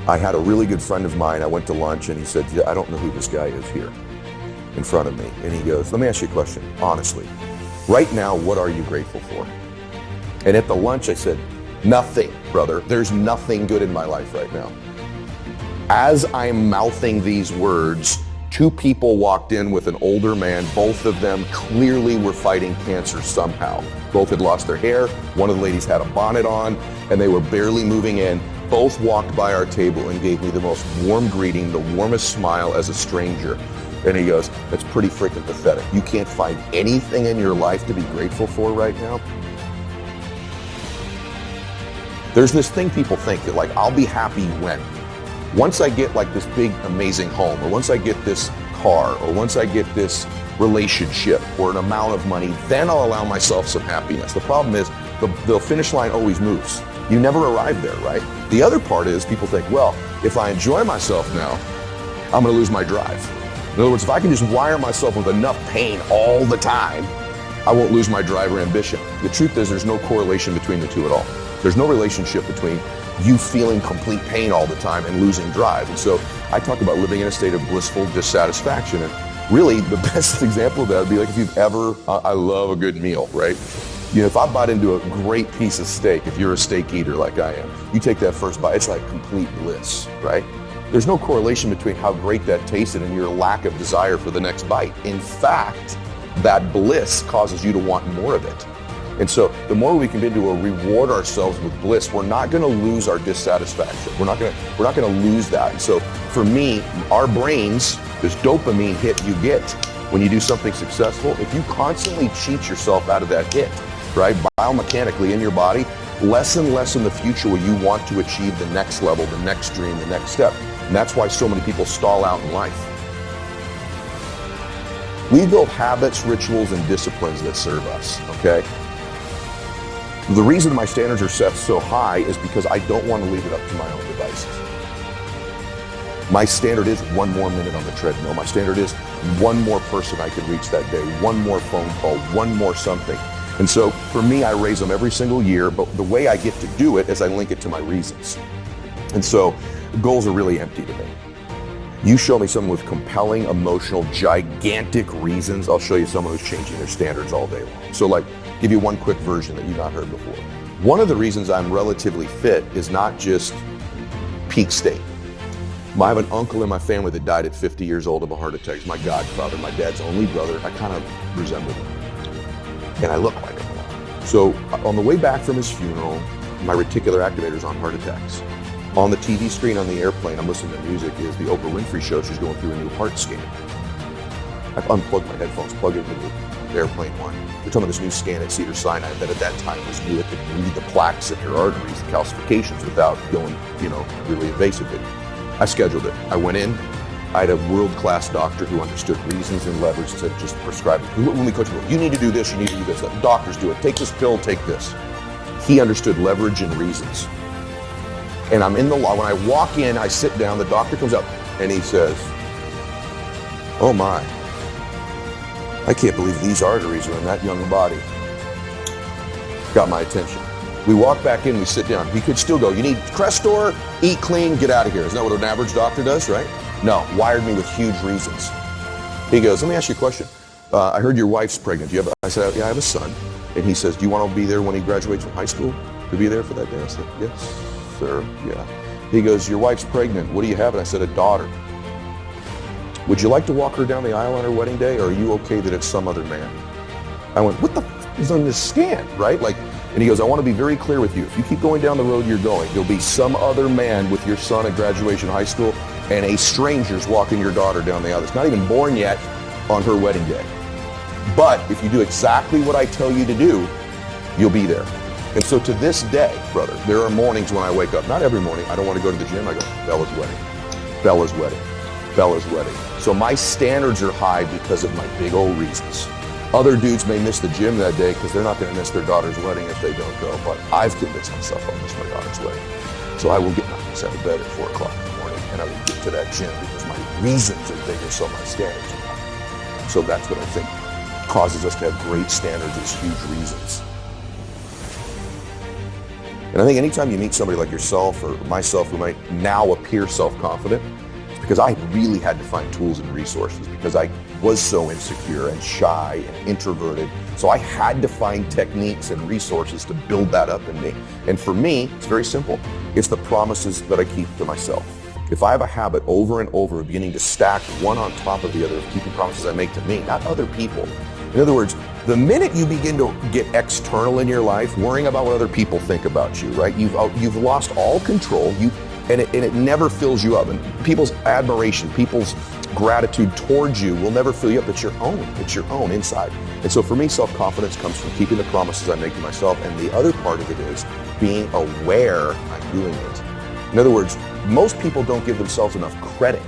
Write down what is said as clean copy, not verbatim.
I had a really good friend of mine. I went to lunch and he said, yeah, I don't know who this guy is here in front of me. And he goes, let me ask you a question, honestly. Right now, what are you grateful for? And at the lunch, I said, nothing, brother. There's nothing good in my life right now. As I'm mouthing these words, two people walked in with an older man. Both of them clearly were fighting cancer somehow. Both had lost their hair. One of the ladies had a bonnet on, and they were barely moving in. Both walked by our table and gave me the most warm greeting, the warmest smile as a stranger. And he goes, that's pretty freaking pathetic. You can't find anything in your life to be grateful for right now? There's this thing people think that like, I'll be happy when. Once I get like this big, amazing home, or once I get this car, or once I get this relationship, or an amount of money, then I'll allow myself some happiness. The problem is the finish line always moves. You never arrive there, right? The other part is people think, well, if I enjoy myself now, I'm gonna lose my drive. In other words, if I can just wire myself with enough pain all the time, I won't lose my drive or ambition. The truth is there's no correlation between the two at all. There's no relationship between you feeling complete pain all the time and losing drive. And so I talk about living in a state of blissful dissatisfaction. And really the best example of that would be like if you've ever, I love a good meal, right? You know, if I bite into a great piece of steak, if you're a steak eater like I am, you take that first bite, it's like complete bliss, right? There's no correlation between how great that tasted and your lack of desire for the next bite. In fact, that bliss causes you to want more of it. And so the more we can begin to reward ourselves with bliss, we're not going to lose our dissatisfaction. We're not going to lose that. And so for me, our brains, this dopamine hit you get when you do something successful, if you constantly cheat yourself out of that hit, right, biomechanically in your body, less and less in the future will you want to achieve the next level, the next dream, the next step. And that's why so many people stall out in life. We build habits, rituals, and disciplines that serve us, okay? The reason my standards are set so high is because I don't want to leave it up to my own devices. My standard is one more minute on the treadmill. My standard is one more person I can reach that day, one more phone call, one more something. And so for me, I raise them every single year, but the way I get to do it is I link it to my reasons. And so goals are really empty to me. You show me someone with compelling, emotional, gigantic reasons, I'll show you someone who's changing their standards all day long. So like, give you one quick version that you've not heard before. One of the reasons I'm relatively fit is not just peak state. I have an uncle in my family that died at 50 years old of a heart attack. He's my godfather, my dad's only brother. I kind of resemble him. And I look like him a lot. So on the way back from his funeral, my reticular activator's on heart attacks. On the TV screen on the airplane, I'm listening to music, is the Oprah Winfrey show. She's going through a new heart scan. I've unplugged my headphones, plugged it into the airplane one. They're talking about this new scan at Cedars-Sinai that at that time was new. It could read the plaques in your arteries, the calcifications without going, really invasively. I scheduled it. I went in. I had a world-class doctor who understood reasons and leverage, said just prescribe it. When we coach people, you need to do this, you need to do this. Doctors do it. Take this pill, take this. He understood leverage and reasons. And I'm in the law. When I walk in, I sit down, the doctor comes up and he says, oh my, I can't believe these arteries are in that young body. Got my attention. We walk back in, we sit down. He could still go, you need Crestor, eat clean, get out of here. Isn't that what an average doctor does, right? No, wired me with huge reasons. He goes, let me ask you a question. I heard your wife's pregnant. I said, yeah, I have a son. And he says, do you want to be there when he graduates from high school? To be there for that day? I said, yes, sir, yeah. He goes, your wife's pregnant. What do you have? And I said, a daughter. Would you like to walk her down the aisle on her wedding day, or are you okay that it's some other man? I went, what the f is on this scan, right? And he goes, I want to be very clear with you. If you keep going down the road you're going, there'll be some other man with your son at graduation high school, and a stranger's walking your daughter down the aisle that's not even born yet on her wedding day. But if you do exactly what I tell you to do, you'll be there. And so to this day, brother, there are mornings when I wake up, not every morning, I don't want to go to the gym, I go, Bella's wedding, Bella's wedding, Bella's wedding. So my standards are high because of my big old reasons. Other dudes may miss the gym that day because they're not going to miss their daughter's wedding if they don't go, but I've convinced myself I'll miss my daughter's wedding. So I will get my ass out of bed at 4 o'clock in the morning and I will get to that gym because my reasons are bigger, so my standards are high. So that's what I think causes us to have great standards, is huge reasons. And I think anytime you meet somebody like yourself or myself who might now appear self-confident, it's because I really had to find tools and resources because I was so insecure and shy and introverted. So I had to find techniques and resources to build that up in me. And for me, it's very simple. It's the promises that I keep to myself. If I have a habit over and over of beginning to stack one on top of the other, of keeping promises I make to me, not other people. In other words, the minute you begin to get external in your life, worrying about what other people think about you, right? You've lost all control. And it never fills you up. And people's admiration, people's gratitude towards you will never fill you up. It's your own. It's your own inside. And so for me, self-confidence comes from keeping the promises I make to myself. And the other part of it is being aware I'm doing it. In other words, most people don't give themselves enough credit